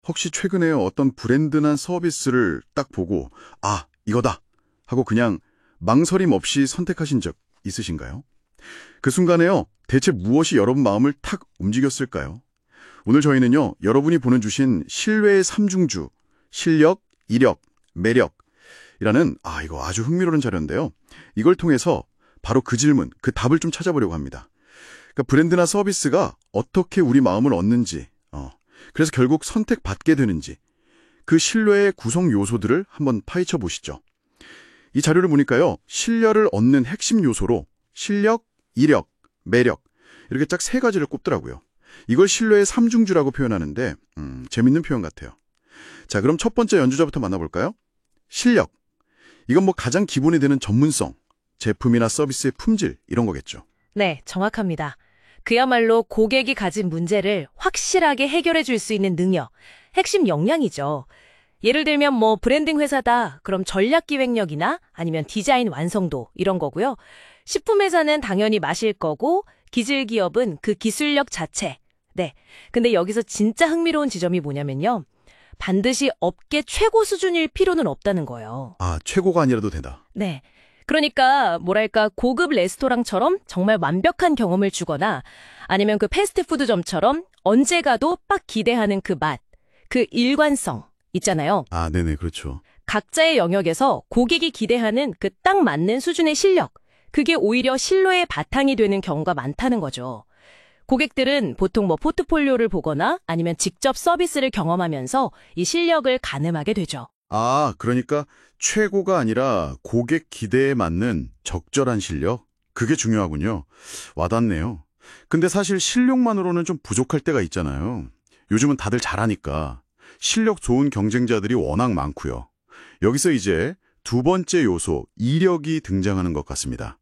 혹시 최근에 어떤 브랜드나 서비스를 딱 보고 아, 이거다 하고 그냥 망설임 없이 선택하신 적 있으신가요? 그 순간에요, 대체 무엇이 여러분 마음을 탁 움직였을까요? 오늘 저희는요, 여러분이 보내주신 신뢰의 삼중주, 실력, 이력, 매력이라는 이거 아주 흥미로운 자료인데요. 이걸 통해서 바로 그 질문, 그 답을 좀 찾아보려고 합니다. 그러니까 브랜드나 서비스가 어떻게 우리 마음을 얻는지, 그래서 결국 선택받게 되는지, 그 신뢰의 구성 요소들을 한번 파헤쳐 보시죠. 이 자료를 보니까요, 신뢰를 얻는 핵심 요소로 실력, 이력, 매력 이렇게 딱 세 가지를 꼽더라고요. 이걸 신뢰의 삼중주라고 표현하는데 재밌는 표현 같아요. 자, 그럼 첫 번째 연주자부터 만나볼까요? 실력. 이건 뭐 가장 기본이 되는 전문성, 제품이나 서비스의 품질 이런 거겠죠. 네, 정확합니다. 그야말로 고객이 가진 문제를 확실하게 해결해 줄 수 있는 능력, 핵심 역량이죠. 예를 들면 뭐 브랜딩 회사다, 그럼 전략 기획력이나 아니면 디자인 완성도 이런 거고요. 식품 회사는 당연히 맛일 거고, 기술 기업은 그 기술력 자체. 네, 근데 여기서 진짜 흥미로운 지점이 뭐냐면요. 반드시 업계 최고 수준일 필요는 없다는 거예요. 아, 최고가 아니라도 된다. 네. 그러니까 뭐랄까 고급 레스토랑처럼 정말 완벽한 경험을 주거나 아니면 그 패스트푸드점처럼 언제 가도 빡 기대하는 그 맛, 그 일관성 있잖아요. 아, 네네, 그렇죠. 각자의 영역에서 고객이 기대하는 그 딱 맞는 수준의 실력, 그게 오히려 신뢰의 바탕이 되는 경우가 많다는 거죠. 고객들은 보통 뭐 포트폴리오를 보거나 아니면 직접 서비스를 경험하면서 이 실력을 가늠하게 되죠. 아, 그러니까 최고가 아니라 고객 기대에 맞는 적절한 실력? 그게 중요하군요. 와닿네요. 근데 사실 실력만으로는 좀 부족할 때가 있잖아요. 요즘은 다들 잘하니까. 실력 좋은 경쟁자들이 워낙 많고요. 여기서 이제 두 번째 요소, 이력이 등장하는 것 같습니다.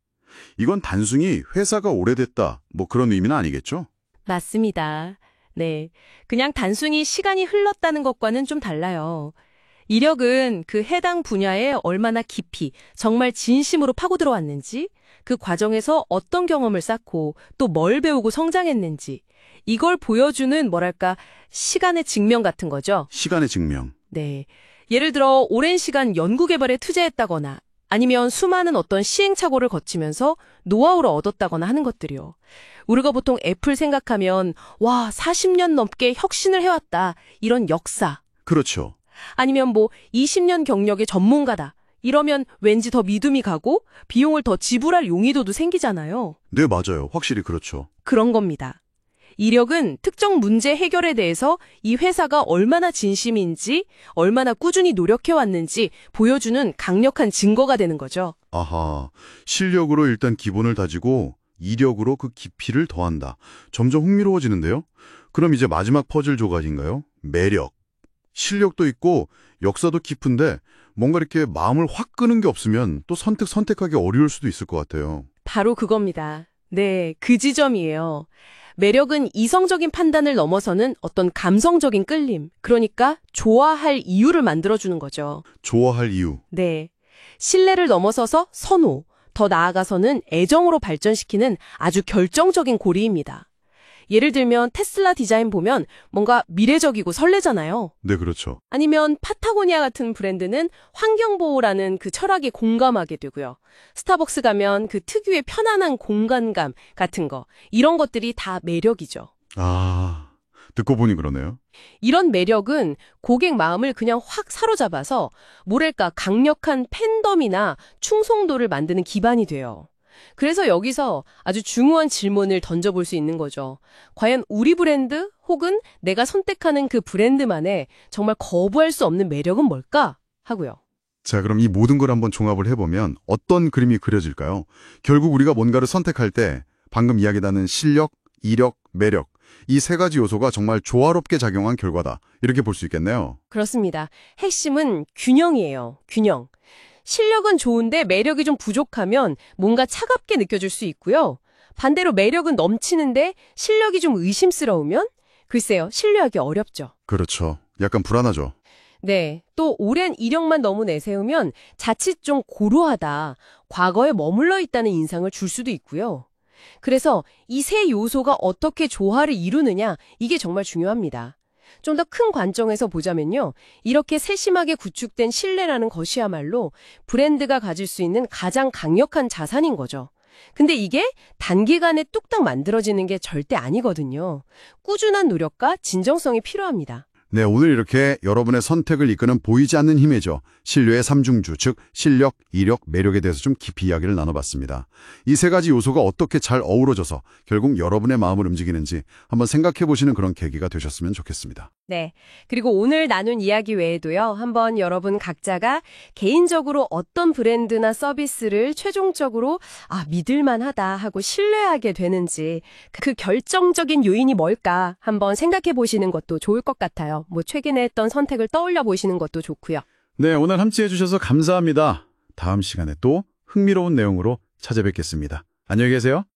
이건 단순히 회사가 오래됐다, 뭐 그런 의미는 아니겠죠? 맞습니다. 네. 그냥 단순히 시간이 흘렀다는 것과는 좀 달라요. 이력은 그 해당 분야에 얼마나 깊이, 정말 진심으로 파고들어왔는지, 그 과정에서 어떤 경험을 쌓고 또 뭘 배우고 성장했는지, 이걸 보여주는 뭐랄까 시간의 증명 같은 거죠. 시간의 증명. 네. 예를 들어 오랜 시간 연구개발에 투자했다거나 아니면 수많은 어떤 시행착오를 거치면서 노하우를 얻었다거나 하는 것들이요. 우리가 보통 애플 생각하면 와, 40년 넘게 혁신을 해왔다. 이런 역사. 그렇죠. 아니면 뭐 20년 경력의 전문가다. 이러면 왠지 더 믿음이 가고 비용을 더 지불할 용의도도 생기잖아요. 네, 맞아요. 확실히 그렇죠. 그런 겁니다. 이력은 특정 문제 해결에 대해서 이 회사가 얼마나 진심인지, 얼마나 꾸준히 노력해왔는지 보여주는 강력한 증거가 되는 거죠. 아하, 실력으로 일단 기본을 다지고 이력으로 그 깊이를 더한다. 점점 흥미로워지는데요? 그럼 이제 마지막 퍼즐 조각인가요? 매력. 실력도 있고 역사도 깊은데 뭔가 이렇게 마음을 확 끄는 게 없으면 또 선택하기 어려울 수도 있을 것 같아요. 바로 그겁니다. 네, 그 지점이에요. 매력은 이성적인 판단을 넘어서는 어떤 감성적인 끌림, 그러니까 좋아할 이유를 만들어주는 거죠. 좋아할 이유. 네, 신뢰를 넘어서서 선호, 더 나아가서는 애정으로 발전시키는 아주 결정적인 고리입니다. 예를 들면 테슬라 디자인 보면 뭔가 미래적이고 설레잖아요. 네, 그렇죠. 아니면 파타고니아 같은 브랜드는 환경보호라는 그 철학에 공감하게 되고요. 스타벅스 가면 그 특유의 편안한 공간감 같은 거, 이런 것들이 다 매력이죠. 아, 듣고 보니 그러네요. 이런 매력은 고객 마음을 그냥 확 사로잡아서 뭐랄까 강력한 팬덤이나 충성도를 만드는 기반이 돼요. 그래서 여기서 아주 중요한 질문을 던져볼 수 있는 거죠. 과연 우리 브랜드 혹은 내가 선택하는 그 브랜드만의 정말 거부할 수 없는 매력은 뭘까? 하고요. 자, 그럼 이 모든 걸 한번 종합을 해보면 어떤 그림이 그려질까요? 결국 우리가 뭔가를 선택할 때 방금 이야기하는 실력, 이력, 매력 이 세 가지 요소가 정말 조화롭게 작용한 결과다. 이렇게 볼 수 있겠네요. 그렇습니다. 핵심은 균형이에요. 균형. 실력은 좋은데 매력이 좀 부족하면 뭔가 차갑게 느껴질 수 있고요. 반대로 매력은 넘치는데 실력이 좀 의심스러우면 글쎄요, 신뢰하기 어렵죠. 그렇죠. 약간 불안하죠. 네, 또 오랜 이력만 너무 내세우면 자칫 좀 고루하다, 과거에 머물러 있다는 인상을 줄 수도 있고요. 그래서 이 세 요소가 어떻게 조화를 이루느냐, 이게 정말 중요합니다. 좀 더 큰 관점에서 보자면요. 이렇게 세심하게 구축된 신뢰라는 것이야말로 브랜드가 가질 수 있는 가장 강력한 자산인 거죠. 근데 이게 단기간에 뚝딱 만들어지는 게 절대 아니거든요. 꾸준한 노력과 진정성이 필요합니다. 네, 오늘 이렇게 여러분의 선택을 이끄는 보이지 않는 힘이죠. 신뢰의 삼중주, 즉 실력, 이력, 매력에 대해서 좀 깊이 이야기를 나눠봤습니다. 이 세 가지 요소가 어떻게 잘 어우러져서 결국 여러분의 마음을 움직이는지 한번 생각해보시는 그런 계기가 되셨으면 좋겠습니다. 네. 그리고 오늘 나눈 이야기 외에도요. 한번 여러분 각자가 개인적으로 어떤 브랜드나 서비스를 최종적으로 믿을만하다 하고 신뢰하게 되는지 그 결정적인 요인이 뭘까 한번 생각해 보시는 것도 좋을 것 같아요. 최근에 했던 선택을 떠올려 보시는 것도 좋고요. 네, 오늘 함께해 주셔서 감사합니다. 다음 시간에 또 흥미로운 내용으로 찾아뵙겠습니다. 안녕히 계세요.